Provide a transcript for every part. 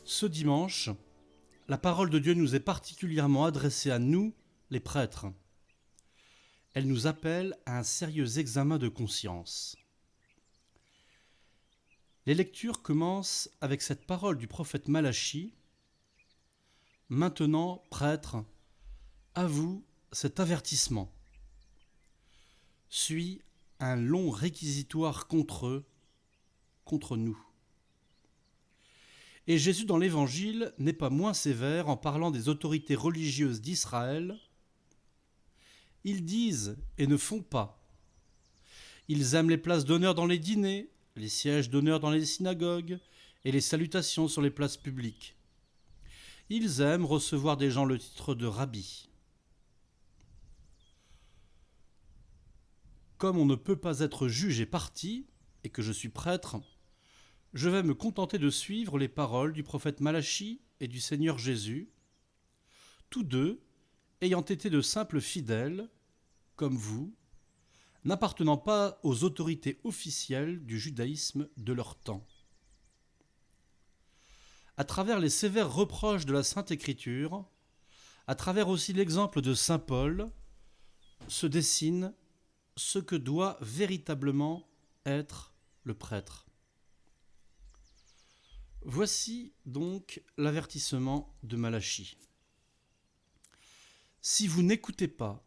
Ce dimanche, la parole de Dieu nous est particulièrement adressée à nous, les prêtres. Elle nous appelle à un sérieux examen de conscience. Les lectures commencent avec cette parole du prophète Malachie. « Maintenant, prêtres, à vous cet avertissement. » Suit un long réquisitoire contre eux, contre nous. Et Jésus dans l'Évangile n'est pas moins sévère en parlant des autorités religieuses d'Israël. Ils disent et ne font pas. Ils aiment les places d'honneur dans les dîners, les sièges d'honneur dans les synagogues et les salutations sur les places publiques. Ils aiment recevoir des gens le titre de rabbi. Comme on ne peut pas être juge et partie, et que je suis prêtre, je vais me contenter de suivre les paroles du prophète Malachie et du Seigneur Jésus, tous deux ayant été de simples fidèles, comme vous, n'appartenant pas aux autorités officielles du judaïsme de leur temps. À travers les sévères reproches de la Sainte Écriture, à travers aussi l'exemple de saint Paul, se dessine ce que doit véritablement être le prêtre. Voici donc l'avertissement de Malachie. Si vous n'écoutez pas,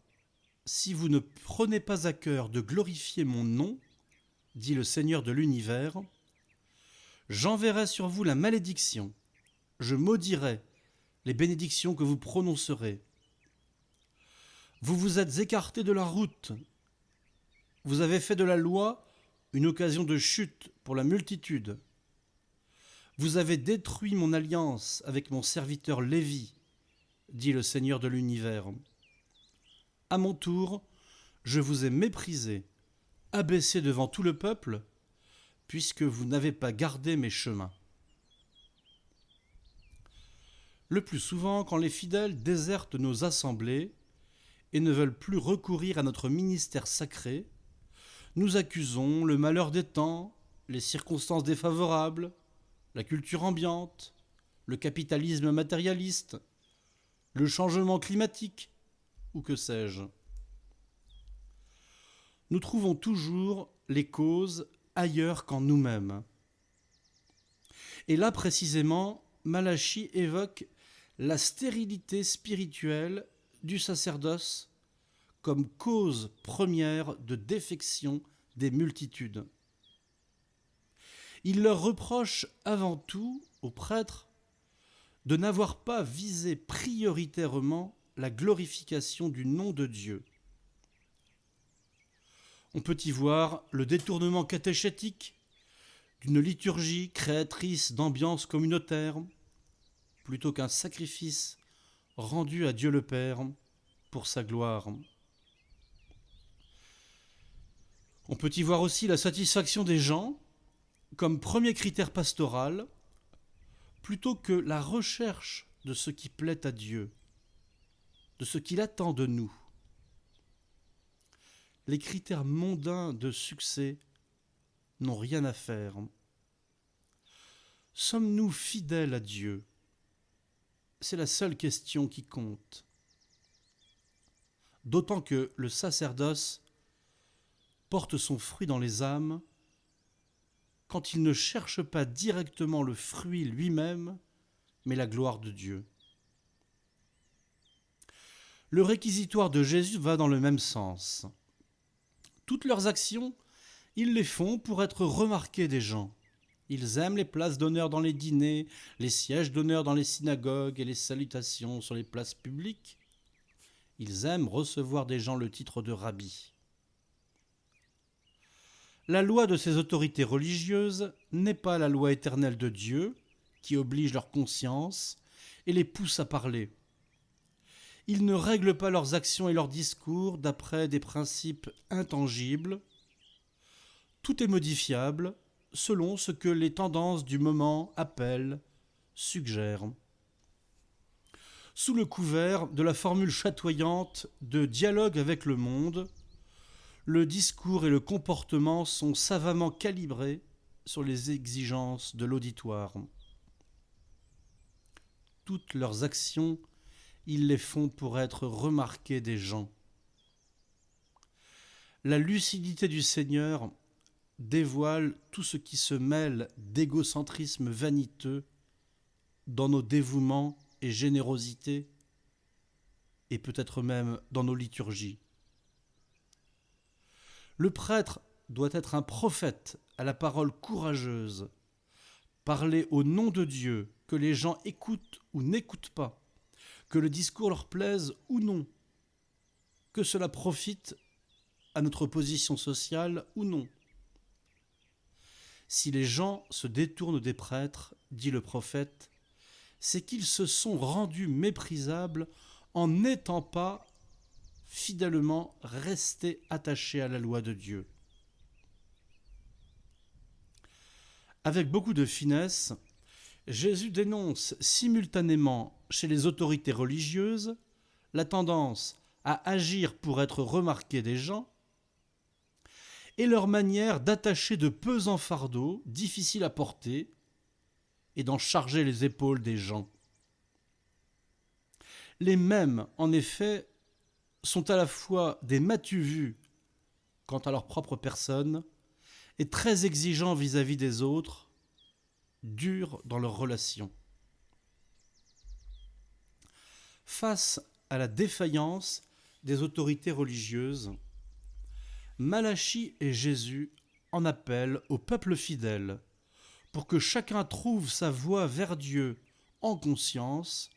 si vous ne prenez pas à cœur de glorifier mon nom, dit le Seigneur de l'univers, j'enverrai sur vous la malédiction, je maudirai les bénédictions que vous prononcerez. Vous vous êtes écartés de la route, vous avez fait de la loi une occasion de chute pour la multitude. Vous avez détruit mon alliance avec mon serviteur Lévi, dit le Seigneur de l'univers. À mon tour, je vous ai méprisé, abaissé devant tout le peuple, puisque vous n'avez pas gardé mes chemins. Le plus souvent, quand les fidèles désertent nos assemblées et ne veulent plus recourir à notre ministère sacré, nous accusons le malheur des temps, les circonstances défavorables, la culture ambiante, le capitalisme matérialiste, le changement climatique, ou que sais-je. Nous trouvons toujours les causes ailleurs qu'en nous-mêmes. Et là, précisément, Malachie évoque la stérilité spirituelle du sacerdoce comme cause première de défection des multitudes. Il leur reproche avant tout aux prêtres de n'avoir pas visé prioritairement la glorification du nom de Dieu. On peut y voir le détournement catéchétique d'une liturgie créatrice d'ambiance communautaire, plutôt qu'un sacrifice rendu à Dieu le Père pour sa gloire. On peut y voir aussi la satisfaction des gens comme premier critère pastoral, plutôt que la recherche de ce qui plaît à Dieu, de ce qu'il attend de nous. Les critères mondains de succès n'ont rien à faire. Sommes-nous fidèles à Dieu ? C'est la seule question qui compte. D'autant que le sacerdoce porte son fruit dans les âmes quand il ne cherche pas directement le fruit lui-même, mais la gloire de Dieu. Le réquisitoire de Jésus va dans le même sens. Toutes leurs actions, ils les font pour être remarqués des gens. Ils aiment les places d'honneur dans les dîners, les sièges d'honneur dans les synagogues et les salutations sur les places publiques. Ils aiment recevoir des gens le titre de rabbi. La loi de ces autorités religieuses n'est pas la loi éternelle de Dieu, qui oblige leur conscience et les pousse à parler. Ils ne règlent pas leurs actions et leurs discours d'après des principes intangibles. Tout est modifiable selon ce que les tendances du moment appellent, suggèrent. Sous le couvert de la formule chatoyante de dialogue avec le monde, le discours et le comportement sont savamment calibrés sur les exigences de l'auditoire. toutes leurs actions, ils les font pour être remarqués des gens. La lucidité du Seigneur dévoile tout ce qui se mêle d'égocentrisme vaniteux dans nos dévouements et générosités, et peut-être même dans nos liturgies. Le prêtre doit être un prophète à la parole courageuse, parler au nom de Dieu, que les gens écoutent ou n'écoutent pas, que le discours leur plaise ou non, que cela profite à notre position sociale ou non. Si les gens se détournent des prêtres, dit le prophète, c'est qu'ils se sont rendus méprisables en n'étant pas fidèlement restés attachés à la loi de Dieu. Avec beaucoup de finesse, Jésus dénonce simultanément chez les autorités religieuses la tendance à agir pour être remarqués des gens et leur manière d'attacher de pesants fardeaux difficiles à porter et d'en charger les épaules des gens. Les mêmes, en effet, sont à la fois des m'as-tu-vu quant à leur propre personne et très exigeants vis-à-vis des autres, durs dans leurs relations. Face à la défaillance des autorités religieuses, Malachie et Jésus en appellent au peuple fidèle pour que chacun trouve sa voie vers Dieu en conscience,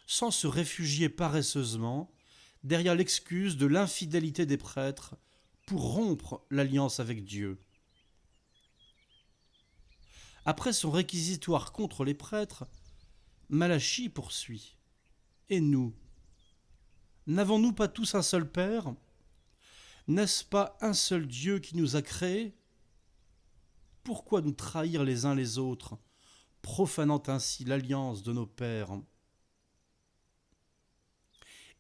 sans se réfugier paresseusement derrière l'excuse de l'infidélité des prêtres pour rompre l'alliance avec Dieu. Après son réquisitoire contre les prêtres, Malachie poursuit. Et nous, n'avons-nous pas tous un seul Père ? N'est-ce pas un seul Dieu qui nous a créés ? Pourquoi nous trahir les uns les autres, profanant ainsi l'alliance de nos pères ?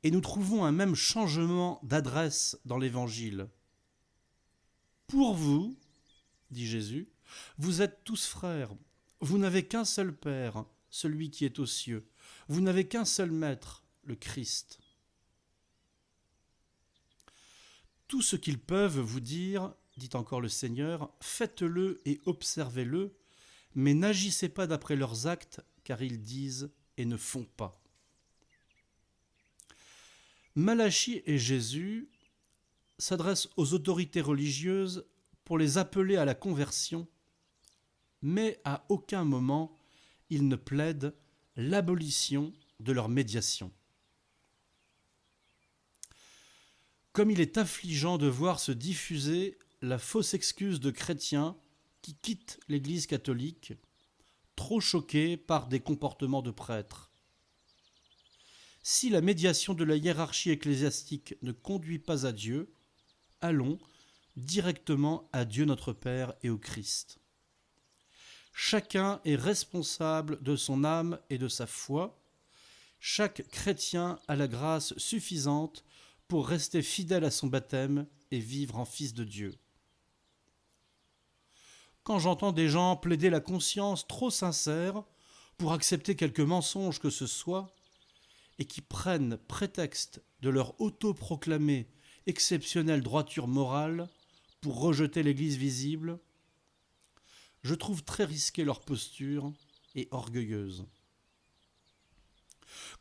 Et nous trouvons un même changement d'adresse dans l'Évangile. Pour vous, dit Jésus, vous êtes tous frères, vous n'avez qu'un seul Père, celui qui est aux cieux, vous n'avez qu'un seul Maître, le Christ. Tout ce qu'ils peuvent vous dire, dit encore le Seigneur, faites-le et observez-le, mais n'agissez pas d'après leurs actes, car ils disent et ne font pas. Malachie et Jésus s'adressent aux autorités religieuses pour les appeler à la conversion, mais à aucun moment ils ne plaident l'abolition de leur médiation. Comme il est affligeant de voir se diffuser la fausse excuse de chrétiens qui quittent l'Église catholique, trop choqués par des comportements de prêtres. Si la médiation de la hiérarchie ecclésiastique ne conduit pas à Dieu, allons directement à Dieu notre Père et au Christ. Chacun est responsable de son âme et de sa foi. Chaque chrétien a la grâce suffisante pour rester fidèle à son baptême et vivre en fils de Dieu. Quand j'entends des gens plaider la conscience trop sincère pour accepter quelque mensonge que ce soit, et qui prennent prétexte de leur autoproclamée exceptionnelle droiture morale pour rejeter l'Église visible, je trouve très risquée leur posture et orgueilleuse.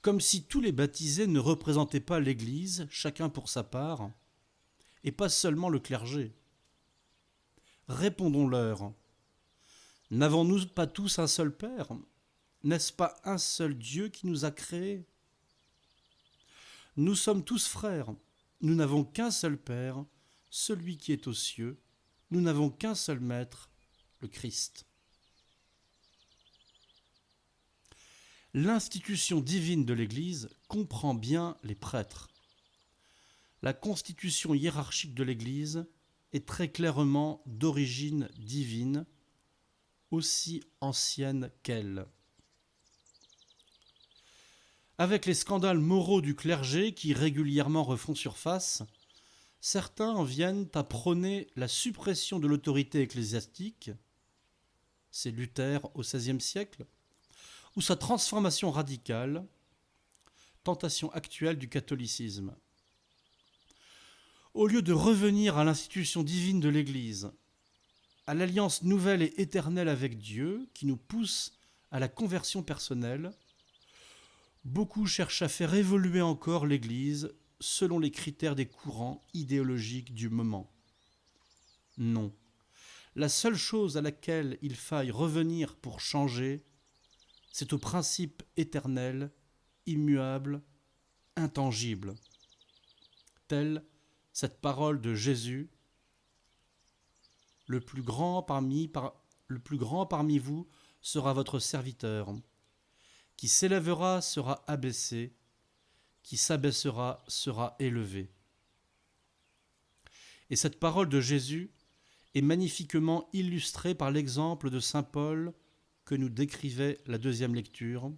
Comme si tous les baptisés ne représentaient pas l'Église, chacun pour sa part, et pas seulement le clergé. Répondons-leur. N'avons-nous pas tous un seul Père ? N'est-ce pas un seul Dieu qui nous a créés ? Nous sommes tous frères, nous n'avons qu'un seul Père, celui qui est aux cieux, nous n'avons qu'un seul Maître, le Christ. L'institution divine de l'Église comprend bien les prêtres. La constitution hiérarchique de l'Église est très clairement d'origine divine, aussi ancienne qu'elle. Avec les scandales moraux du clergé qui régulièrement refont surface, certains en viennent à prôner la suppression de l'autorité ecclésiastique, c'est Luther au XVIe siècle, ou sa transformation radicale, tentation actuelle du catholicisme. Au lieu de revenir à l'institution divine de l'Église, à l'alliance nouvelle et éternelle avec Dieu qui nous pousse à la conversion personnelle, beaucoup cherchent à faire évoluer encore l'Église selon les critères des courants idéologiques du moment. Non. La seule chose à laquelle il faille revenir pour changer, c'est au principe éternel, immuable, intangible. Telle cette parole de Jésus, le plus grand parmi vous sera votre serviteur. Qui s'élèvera sera abaissé, qui s'abaissera sera élevé. Et cette parole de Jésus est magnifiquement illustrée par l'exemple de saint Paul que nous décrivait la deuxième lecture.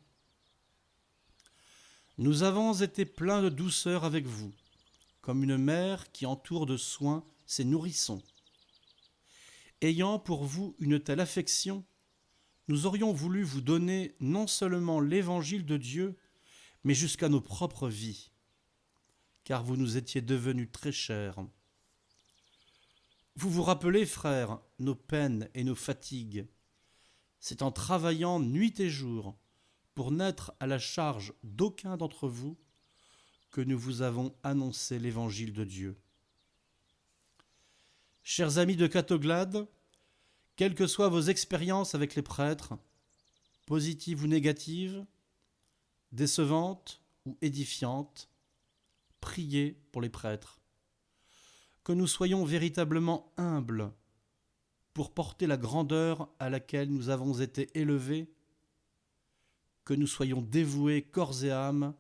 Nous avons été pleins de douceur avec vous, comme une mère qui entoure de soins ses nourrissons. Ayant pour vous une telle affection, nous aurions voulu vous donner non seulement l'évangile de Dieu, mais jusqu'à nos propres vies, car vous nous étiez devenus très chers. Vous vous rappelez, frères, nos peines et nos fatigues. C'est en travaillant nuit et jour pour n'être à la charge d'aucun d'entre vous que nous vous avons annoncé l'évangile de Dieu. Chers amis de Catoglade, quelles que soient vos expériences avec les prêtres, positives ou négatives, décevantes ou édifiantes, priez pour les prêtres. Que nous soyons véritablement humbles pour porter la grandeur à laquelle nous avons été élevés, que nous soyons dévoués corps et âme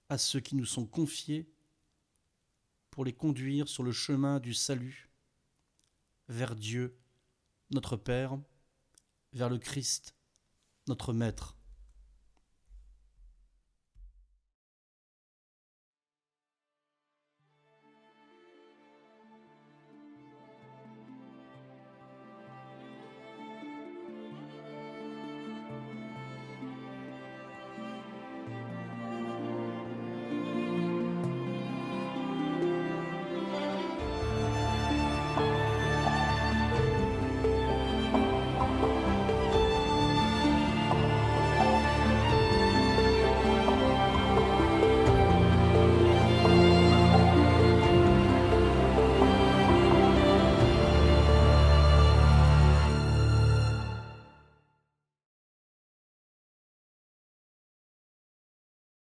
à ceux qui nous sont confiés pour les conduire sur le chemin du salut, vers Dieu, notre Père, vers le Christ, notre Maître.